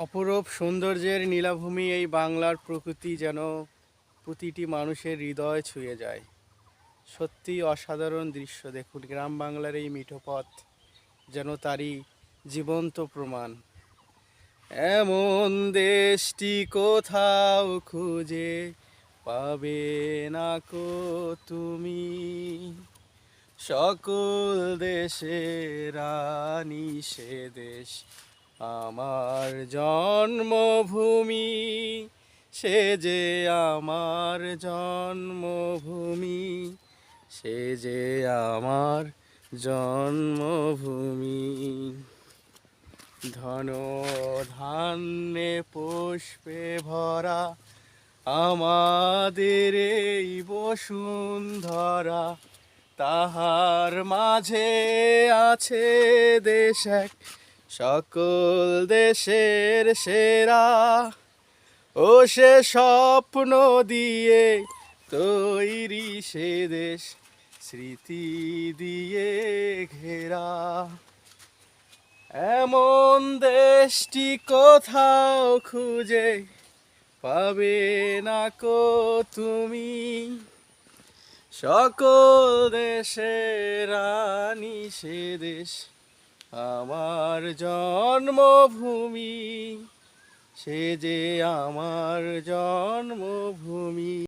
অপরূপ সৌন্দর্যের নীলাভূমি এই বাংলার প্রকৃতি যেন প্রতিটি মানুষের হৃদয় ছুঁয়ে যায়। সত্যি অসাধারণ দৃশ্য। দেখুন, গ্রাম বাংলার এই মিঠো পথ যেন তারই জীবন্ত প্রমাণ। এমন দেশটি কোথাও খুঁজে পাবে না কো তুমি, সকল দেশের রানী সে দেশ আমার জন্মভূমি, সে যে আমার জন্মভূমি, সে যে আমার জন্মভূমি। ধন ধান্যে পুষ্পে ভরা আমাদের এই বসুন্ধরা, তাহার মাঝে আছে দেশ এক সকল দেশের সেরা। ও সে স্বপ্ন দিয়ে তৈরি সে দেশ, স্মৃতি দিয়ে ঘেরা। এমন দেশটি কোথাও খুঁজে পাবে না কো তুমি, সকল দেশের রানী সে দেশ আমার জন্মভূমি, সে যে আমার জন্মভূমি।